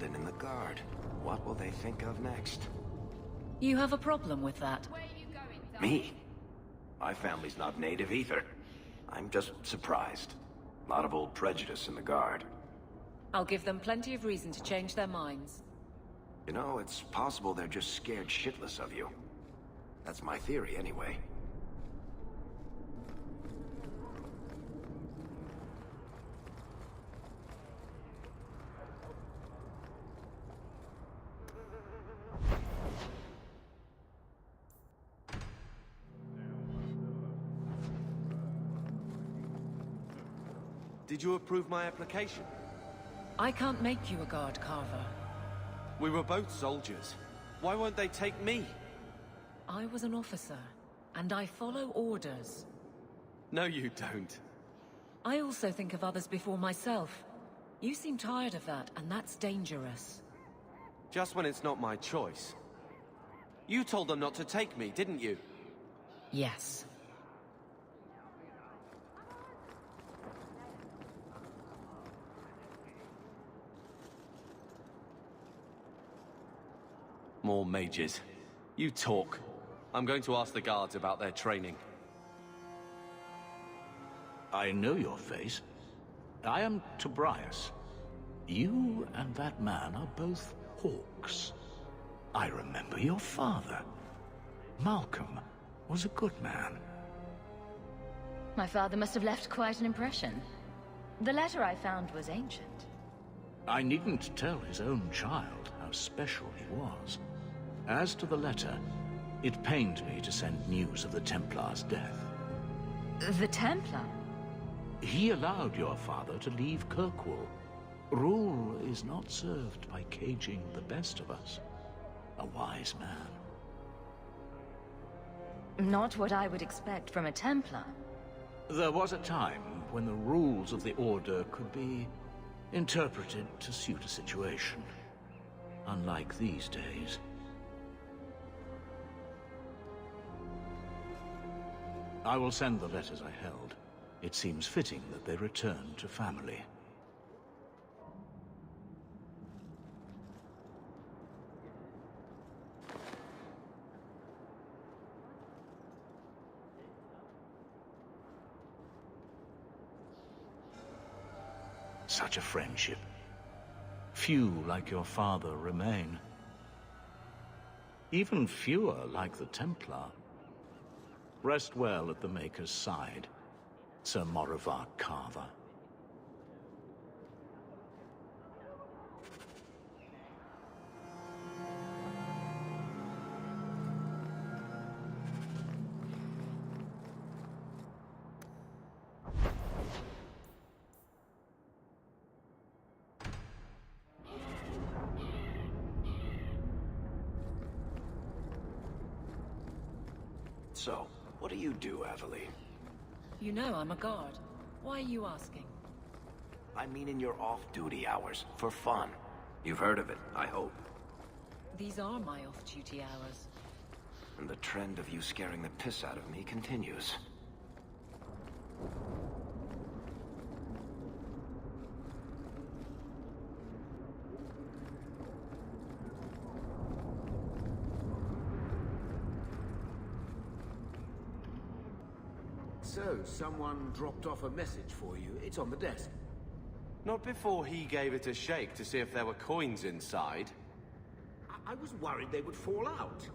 Ferelden in the guard. What will they think of next? You have a problem with that? Me? My family's not native either. I'm just surprised. A lot of old prejudice in the guard. I'll give them plenty of reason to change their minds. You know, it's possible they're just scared shitless of you. That's my theory, anyway. Did you approve my application? I can't make you a guard, Carver. We were both soldiers. Why won't they take me? I was an officer, and I follow orders. No, you don't. I also think of others before myself. You seem tired of that, and that's dangerous. Just when it's not my choice. You told them not to take me, didn't you? Yes. More mages. You talk. I'm going to ask the guards about their training. I know your face. I am Tobias. You and that man are both hawks. I remember your father. Malcolm was a good man. My father must have left quite an impression. The letter I found was ancient. I needn't tell his own child how special he was. As to the letter, it pained me to send news of the Templar's death. The Templar? He allowed your father to leave Kirkwall. Rule is not served by caging the best of us. A wise man. Not what I would expect from a Templar. There was a time when the rules of the Order could be interpreted to suit a situation. Unlike these days. I will send the letters I held. It seems fitting that they return to family. Such a friendship. Few like your father remain. Even fewer like the Templar. Rest well at the Maker's side, Sir Morivar Carver. So, what do you do, Aveline? You know I'm a guard. Why are you asking? I mean in your off-duty hours, for fun. You've heard of it, I hope. These are my off-duty hours. And the trend of you scaring the piss out of me continues. So, someone dropped off a message for you. It's on the desk. Not before he gave it a shake to see if there were coins inside. I was worried they would fall out.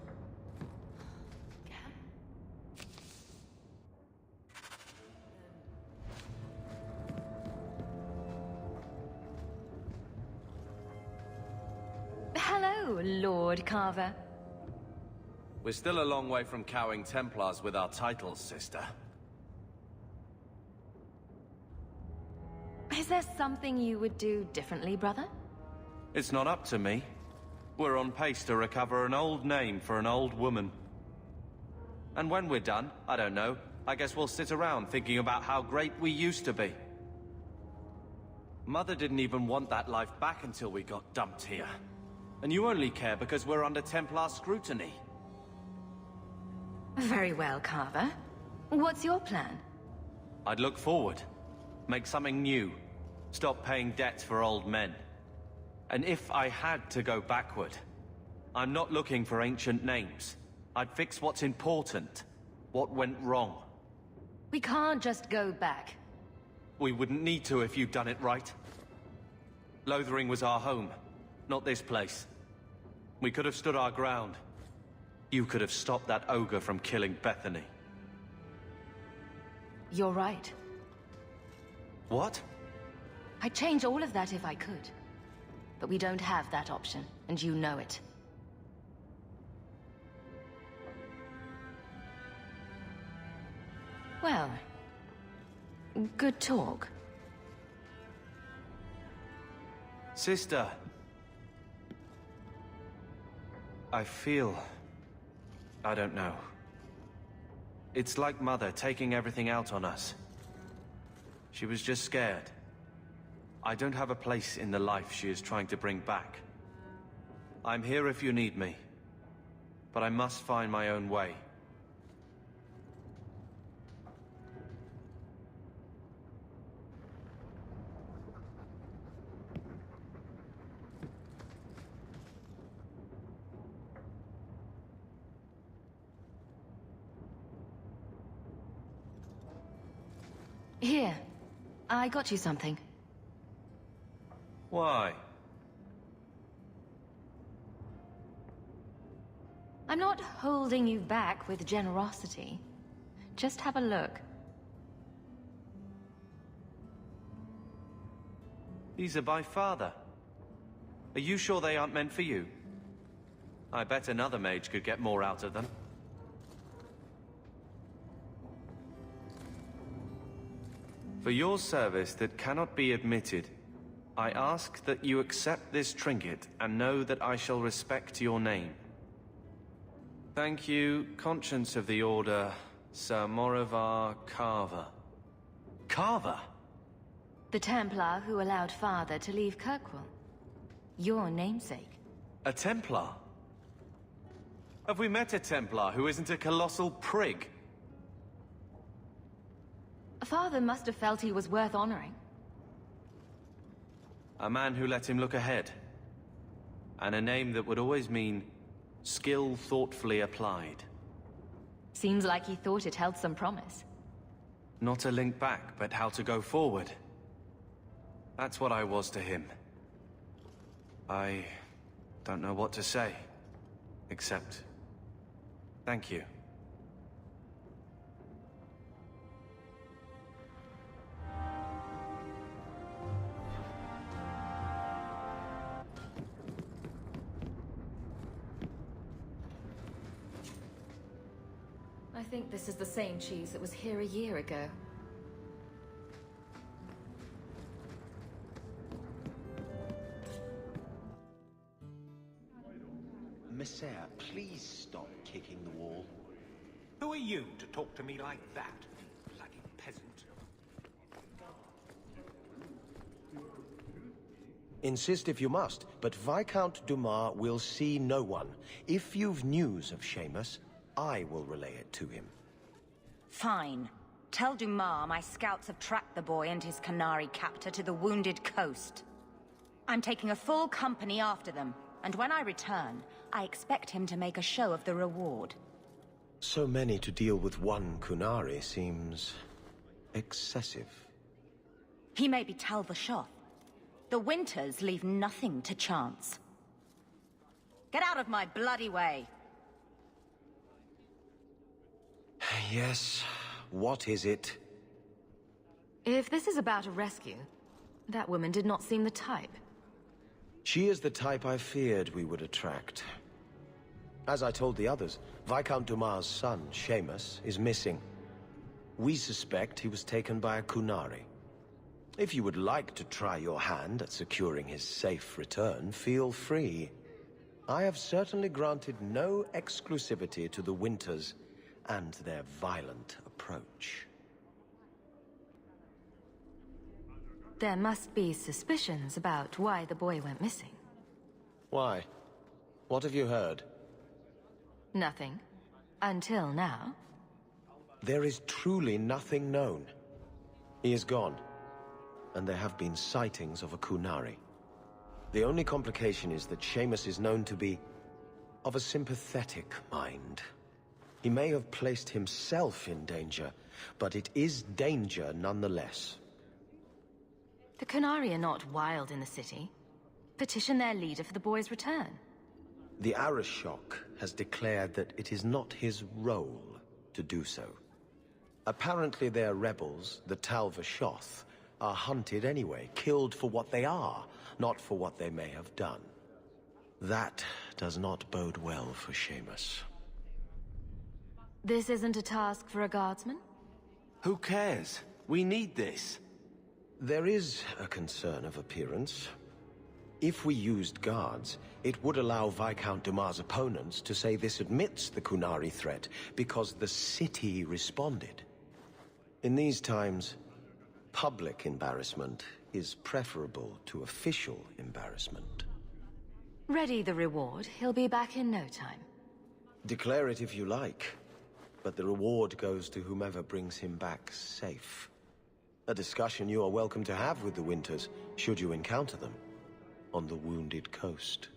Hello, Lord Carver. We're still a long way from cowing Templars with our titles, sister. Is there something you would do differently, brother? It's not up to me. We're on pace to recover an old name for an old woman. And when we're done, I don't know, I guess we'll sit around thinking about how great we used to be. Mother didn't even want that life back until we got dumped here. And you only care because we're under Templar scrutiny. Very well, Carver. What's your plan? I'd look forward. Make something new. Stop paying debts for old men. And if I had to go backward, I'm not looking for ancient names. I'd fix what's important, what went wrong. We can't just go back. We wouldn't need to if you'd done it right. Lothering was our home, not this place. We could have stood our ground. You could have stopped that ogre from killing Bethany. You're right. What? I'd change all of that if I could. But we don't have that option, and you know it. Well, good talk. Sister. I feel... I don't know. It's like Mother taking everything out on us. She was just scared. I don't have a place in the life she is trying to bring back. I'm here if you need me. But I must find my own way. Here, I got you something. Why? I'm not holding you back with generosity. Just have a look. These are by Father. Are you sure they aren't meant for you? I bet another mage could get more out of them. For your service that cannot be admitted, I ask that you accept this trinket and know that I shall respect your name. Thank you, Conscience of the Order, Sir Morivar Carver. Carver? The Templar who allowed Father to leave Kirkwall. Your namesake. A Templar? Have we met a Templar who isn't a colossal prig? Father must have felt he was worth honoring. A man who let him look ahead. And a name that would always mean skill thoughtfully applied. Seems like he thought it held some promise. Not a link back, but how to go forward. That's what I was to him. I don't know what to say, except thank you. I think this is the same cheese that was here a year ago. Messiah, please stop kicking the wall. Who are you to talk to me like that, you bloody peasant? Insist if you must, but Viscount Dumas will see no one. If you've news of Seamus, I will relay it to him. Fine. Tell Dumas my scouts have tracked the boy and his Canary captor to the Wounded Coast. I'm taking a full company after them, and when I return, I expect him to make a show of the reward. So many to deal with one Kunari seems... excessive. He may be Tal the Shoth. The Winters leave nothing to chance. Get out of my bloody way! Yes, what is it? If this is about a rescue, that woman did not seem the type. She is the type I feared we would attract. As I told the others, Viscount Dumas' son, Seamus, is missing. We suspect he was taken by a Kunari. If you would like to try your hand at securing his safe return, feel free. I have certainly granted no exclusivity to the Winters and their violent approach. There must be suspicions about why the boy went missing. Why? What have you heard? Nothing. Until now. There is truly nothing known. He is gone, and there have been sightings of a Kunari. The only complication is that Seamus is known to be of a sympathetic mind. He may have placed himself in danger, but it is danger nonetheless. The Qunari are not wild in the city. Petition their leader for the boy's return. The Arishok has declared that it is not his role to do so. Apparently their rebels, the Tal Vashoth, are hunted anyway, killed for what they are, not for what they may have done. That does not bode well for Seamus. This isn't a task for a guardsman? Who cares? We need this. There is a concern of appearance. If we used guards, it would allow Viscount Dumas' opponents to say this admits the Qunari threat, because the city responded. In these times, public embarrassment is preferable to official embarrassment. Ready the reward. He'll be back in no time. Declare it if you like, but the reward goes to whomever brings him back safe. A discussion you are welcome to have with the Winters, should you encounter them, on the Wounded Coast.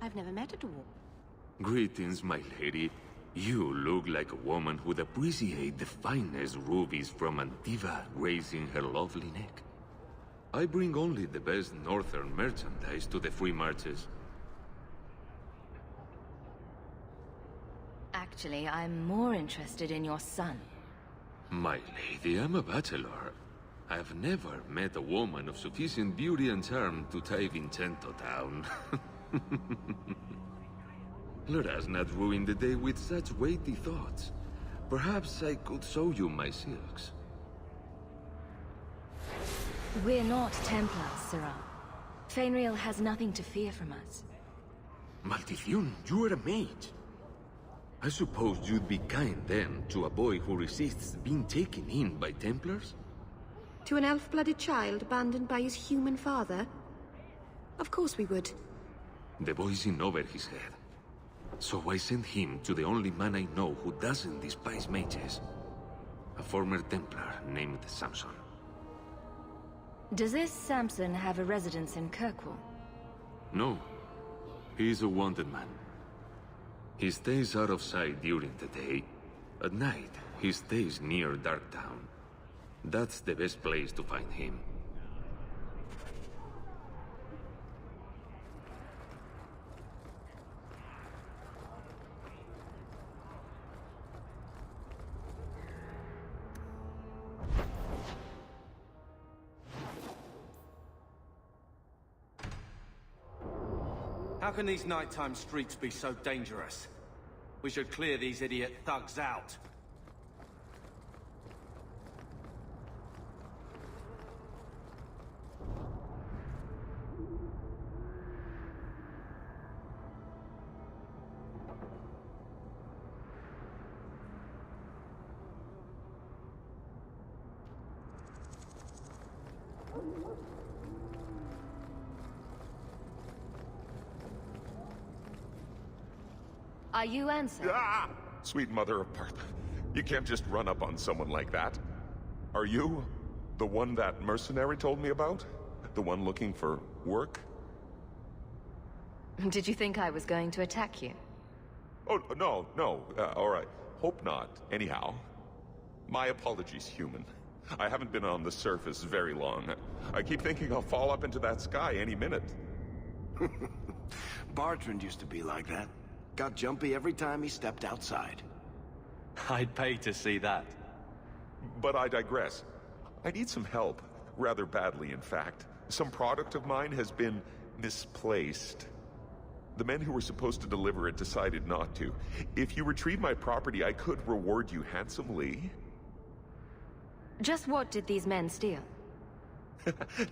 I've never met a dwarf. Greetings, my lady. You look like a woman who'd appreciate the finest rubies from Antiva raising her lovely neck. I bring only the best northern merchandise to the free marches. Actually, I'm more interested in your son. My lady, I'm a bachelor. I've never met a woman of sufficient beauty and charm to tie Vincento down. Let us not ruin the day with such weighty thoughts. Perhaps I could show you my silks. We're not Templars, Sirrah. Fainriel has nothing to fear from us. Maldición, you are a mage. I suppose you'd be kind then to a boy who resists being taken in by Templars? To an elf-blooded child abandoned by his human father? Of course we would. The boy's in over his head. So I sent him to the only man I know who doesn't despise mages. A former Templar named Samson. Does this Samson have a residence in Kirkwall? No. He's a wanted man. He stays out of sight during the day. At night, he stays near Darktown. That's the best place to find him. How can these nighttime streets be so dangerous? We should clear these idiot thugs out. Are you answered? Ah! Sweet mother of Parth. You can't just run up on someone like that. Are you the one that mercenary told me about? The one looking for work? Did you think I was going to attack you? Oh, no, no. All right. Hope not. Anyhow. My apologies, human. I haven't been on the surface very long. I keep thinking I'll fall up into that sky any minute. Bartrand used to be like that. Got jumpy every time he stepped outside. I'd pay to see that. But I digress. I need some help. Rather badly, in fact. Some product of mine has been misplaced. The men who were supposed to deliver it decided not to. If you retrieve my property, I could reward you handsomely. Just what did these men steal?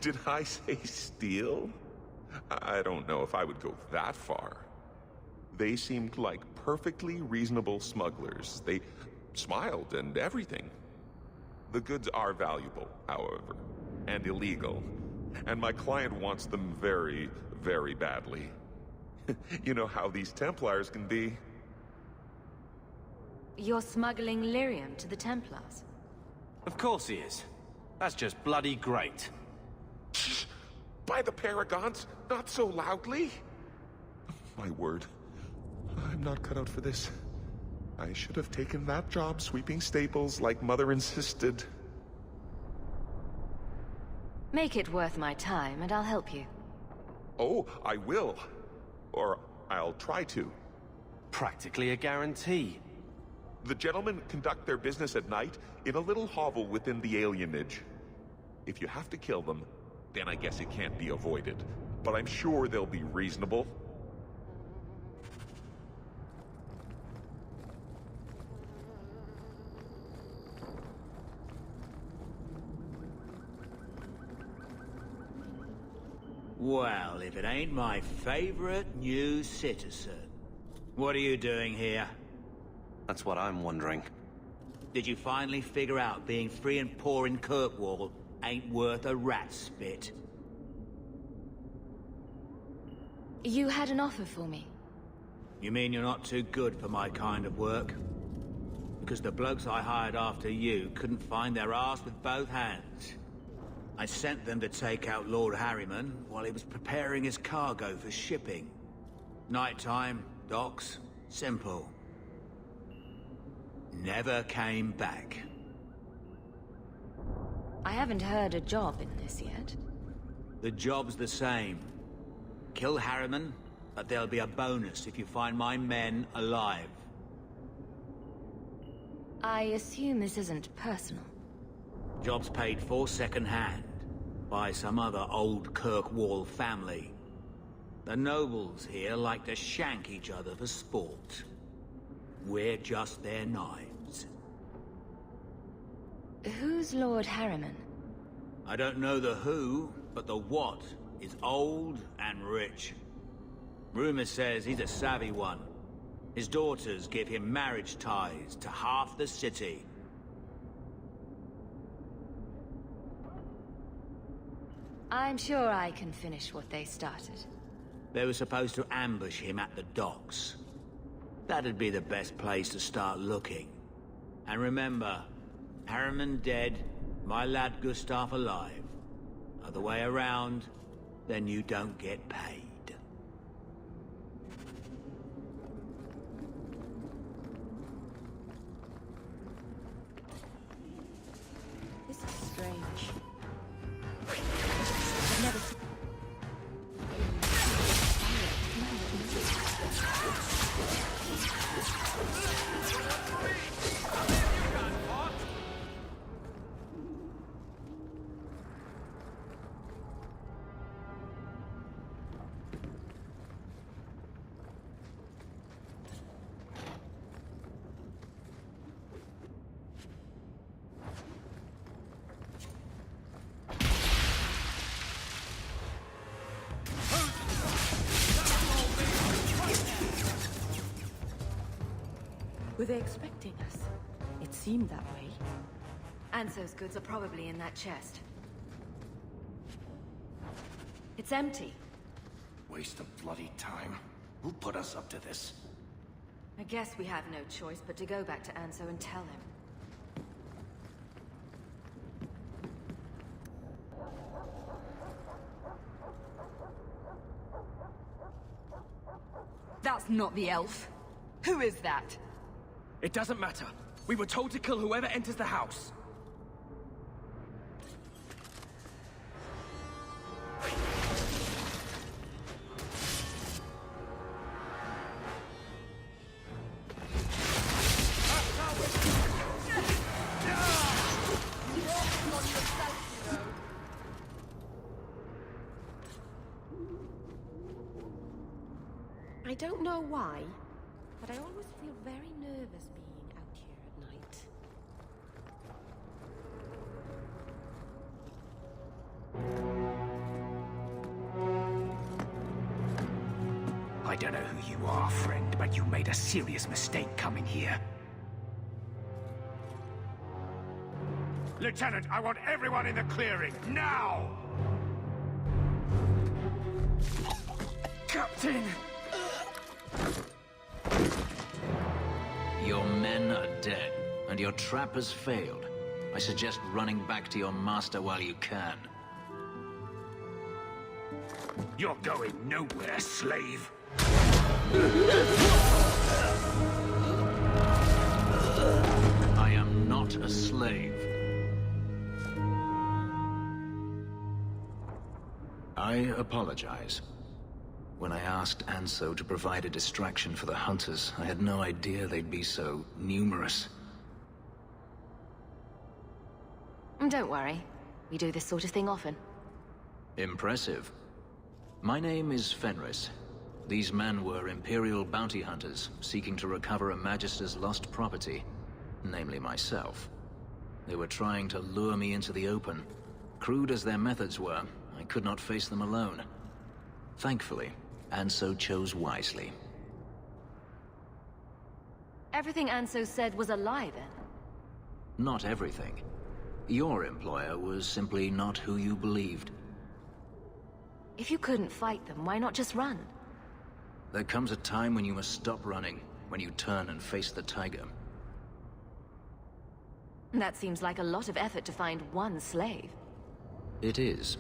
Did I say steal? I don't know if I would go that far. They seemed like perfectly reasonable smugglers. They smiled and everything. The goods are valuable, however, and illegal. And my client wants them very, very badly. You know how these Templars can be. You're smuggling lyrium to the Templars? Of course he is. That's just bloody great. By the Paragons, not so loudly. My word, I'm not cut out for this. I should have taken that job sweeping stables like Mother insisted. Make it worth my time, and I'll help you. Oh, I will. Or I'll try to. Practically a guarantee. The gentlemen conduct their business at night in a little hovel within the alienage. If you have to kill them, then I guess it can't be avoided. But I'm sure they'll be reasonable. Well, if it ain't my favorite new citizen. What are you doing here? That's what I'm wondering. Did you finally figure out being free and poor in Kirkwall ain't worth a rat's spit? You had an offer for me. You mean you're not too good for my kind of work? Because the blokes I hired after you couldn't find their arse with both hands. I sent them to take out Lord Harriman while he was preparing his cargo for shipping. Nighttime, docks, simple. Never came back. I haven't heard a job in this yet. The job's the same. Kill Harriman, but there'll be a bonus if you find my men alive. I assume this isn't personal. Job's paid for second-hand by some other old Kirkwall family. The nobles here like to shank each other for sport. We're just their knives. Who's Lord Harriman? I don't know the who, but the what is old and rich. Rumor says he's a savvy one. His daughters give him marriage ties to half the city. I'm sure I can finish what they started. They were supposed to ambush him at the docks. That'd be the best place to start looking. And remember, Harriman dead, my lad Gustav alive. Other way around, then you don't get paid. This is strange. I've never seen... Were they expecting us? It seemed that way. Anso's goods are probably in that chest. It's empty. Waste of bloody time. Who put us up to this? I guess we have no choice but to go back to Anso and tell him. That's not the elf. Who is that? It doesn't matter. We were told to kill whoever enters the house. I don't know why, but I always feel very nervous being out here at night. I don't know who you are, friend, but you made a serious mistake coming here. Lieutenant, I want everyone in the clearing, now! Captain! Your men are dead, and your trap has failed. I suggest running back to your master while you can. You're going nowhere, slave! I am not a slave. I apologize. When I asked Anso to provide a distraction for the hunters, I had no idea they'd be so numerous. Don't worry. We do this sort of thing often. Impressive. My name is Fenris. These men were Imperial bounty hunters, seeking to recover a Magister's lost property, namely myself. They were trying to lure me into the open. Crude as their methods were, I could not face them alone. Thankfully, Anso chose wisely. Everything Anso said was a lie, then? Not everything. Your employer was simply not who you believed. If you couldn't fight them, why not just run? There comes a time when you must stop running, when you turn and face the tiger. That seems like a lot of effort to find one slave. It is.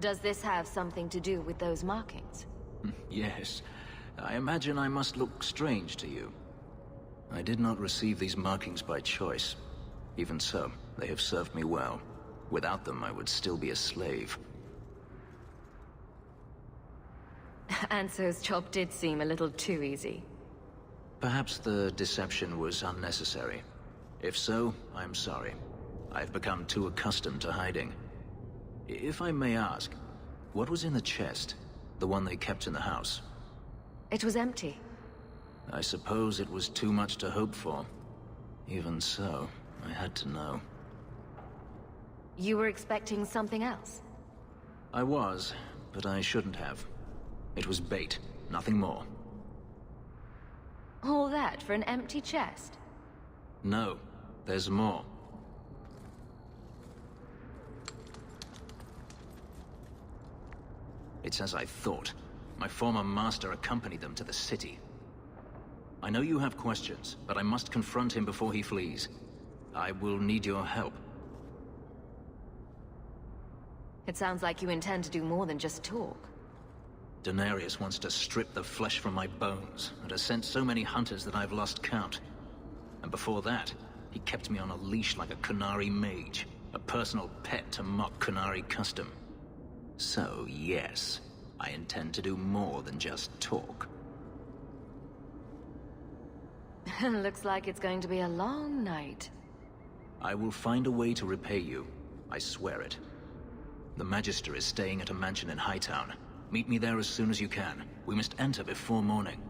Does this have something to do with those markings? Yes. I imagine I must look strange to you. I did not receive these markings by choice. Even so, they have served me well. Without them, I would still be a slave. Anso's job did seem a little too easy. Perhaps the deception was unnecessary. If so, I'm sorry. I've become too accustomed to hiding. If I may ask, what was in the chest? The one they kept in the house? It was empty. I suppose it was too much to hope for. Even so, I had to know. You were expecting something else? I was, but I shouldn't have. It was bait, nothing more. All that for an empty chest? No, there's more. It's as I thought. My former master accompanied them to the city. I know you have questions, but I must confront him before he flees. I will need your help. It sounds like you intend to do more than just talk. Daenerys wants to strip the flesh from my bones, and has sent so many hunters that I've lost count. And before that, he kept me on a leash like a Qunari mage, a personal pet to mock Qunari custom. So, yes, I intend to do more than just talk. Looks like it's going to be a long night. I will find a way to repay you. I swear it. The Magister is staying at a mansion in Hightown. Meet me there as soon as you can. We must enter before morning.